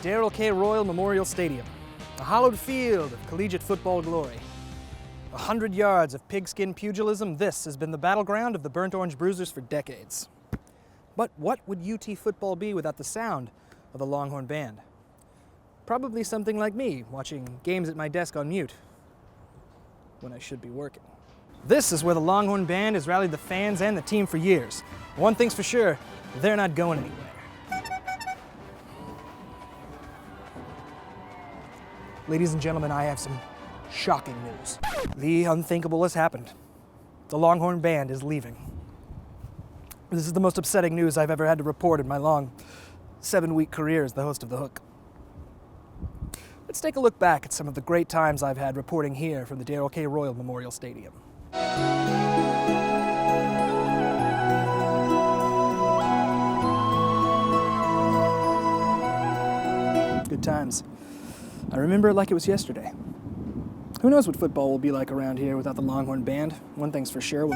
Darrell K. Royal Memorial Stadium, a hallowed field of collegiate football glory. 100 yards of pigskin pugilism, this has been the battleground of the Burnt Orange Bruisers for decades. But what would UT football be without the sound of the Longhorn Band? Probably something like me, watching games at my desk on mute, when I should be working. This is where the Longhorn Band has rallied the fans and the team for years. One thing's for sure, they're not going anywhere. Ladies and gentlemen, I have some shocking news. The unthinkable has happened. The Longhorn Band is leaving. This is the most upsetting news I've ever had to report in my long 7-week career as the host of The Hook. Let's take a look back at some of the great times I've had reporting here from the Darrell K. Royal Memorial Stadium. Good times. I remember it like it was yesterday. Who knows what football will be like around here without the Longhorn Band? One thing's for sure.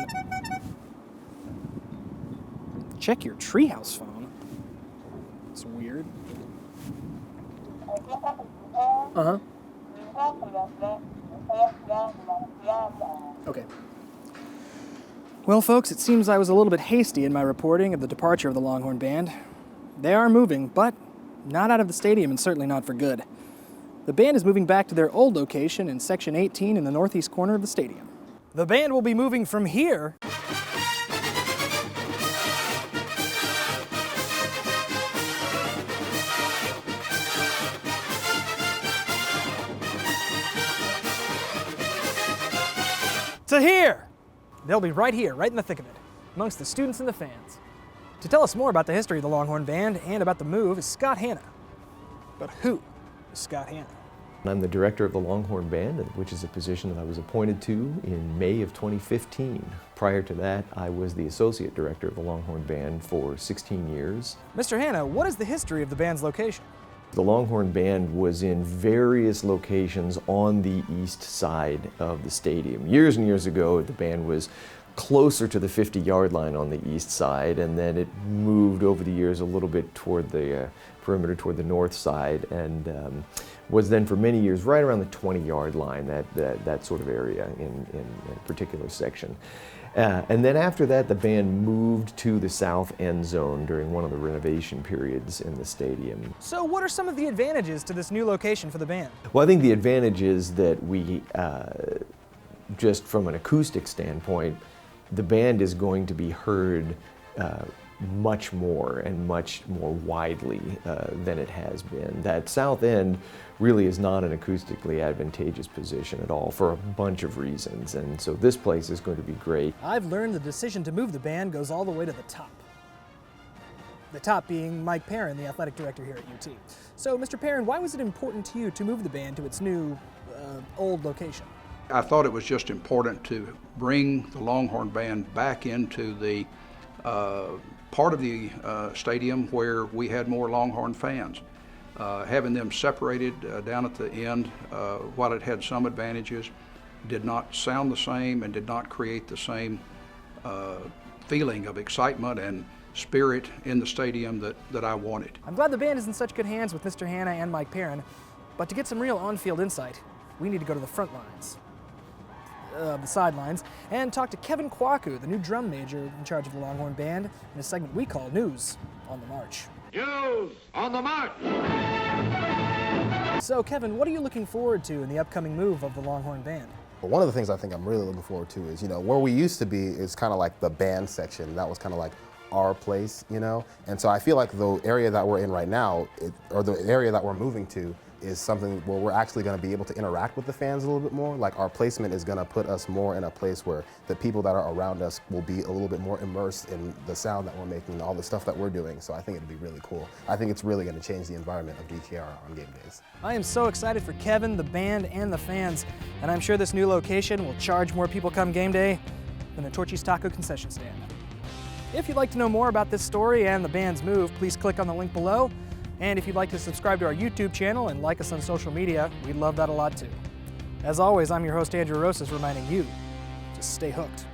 Check your treehouse phone. It's weird. Uh-huh. Okay. Well, folks, it seems I was a little bit hasty in my reporting of the departure of the Longhorn Band. They are moving, but not out of the stadium and certainly not for good. The band is moving back to their old location in Section 18 in the northeast corner of the stadium. The band will be moving from here to here. They'll be right here, right in the thick of it, amongst the students and the fans. To tell us more about the history of the Longhorn Band and about the move is Scott Hanna. But who is Scott Hanna? I'm the director of the Longhorn Band, which is a position that I was appointed to in May of 2015. Prior to that, I was the associate director of the Longhorn Band for 16 years. Mr. Hanna, what is the history of the band's location? The Longhorn Band was in various locations on the east side of the stadium. Years and years ago, the band was closer to the 50-yard line on the east side, and then it moved over the years a little bit toward the perimeter, toward the north side, and was then for many years right around the 20-yard line, that sort of area in a particular section. And then after that, the band moved to the south end zone during one of the renovation periods in the stadium. So what are some of the advantages to this new location for the band? Well, I think the advantage is that we, just from an acoustic standpoint, the band is going to be heard much more and much more widely than it has been. That south end really is not an acoustically advantageous position at all for a bunch of reasons, and so this place is going to be great. I've learned the decision to move the band goes all the way to the top. The top being Mike Perrin, the athletic director here at UT. So, Mr. Perrin, why was it important to you to move the band to its new, old location? I thought it was just important to bring the Longhorn Band back into the part of the stadium where we had more Longhorn fans. Having them separated down at the end, while it had some advantages, did not sound the same and did not create the same feeling of excitement and spirit in the stadium that I wanted. I'm glad the band is in such good hands with Mr. Hanna and Mike Perrin, but to get some real on-field insight, we need to go to the front lines. The sidelines, and talk to Kevin Kwaku, the new drum major in charge of the Longhorn Band, in a segment we call News on the March. News on the March! So, Kevin, what are you looking forward to in the upcoming move of the Longhorn Band? Well, one of the things I think I'm really looking forward to is, where we used to be is kind of like the band section. That was kind of like our place, And so I feel like the area that we're in right now, or the area that we're moving to, is something where we're actually going to be able to interact with the fans a little bit more. Like, our placement is going to put us more in a place where the people that are around us will be a little bit more immersed in the sound that we're making and all the stuff that we're doing. So I think it'd be really cool. I think it's really going to change the environment of DKR on game days. I am so excited for Kevin, the band, and the fans, and I'm sure this new location will charge more people come game day than the Torchy's Taco concession stand. If you'd like to know more about this story and the band's move, please click on the link below. And if you'd like to subscribe to our YouTube channel and like us on social media, we'd love that a lot too. As always, I'm your host, Andrew Rosas, reminding you to stay hooked.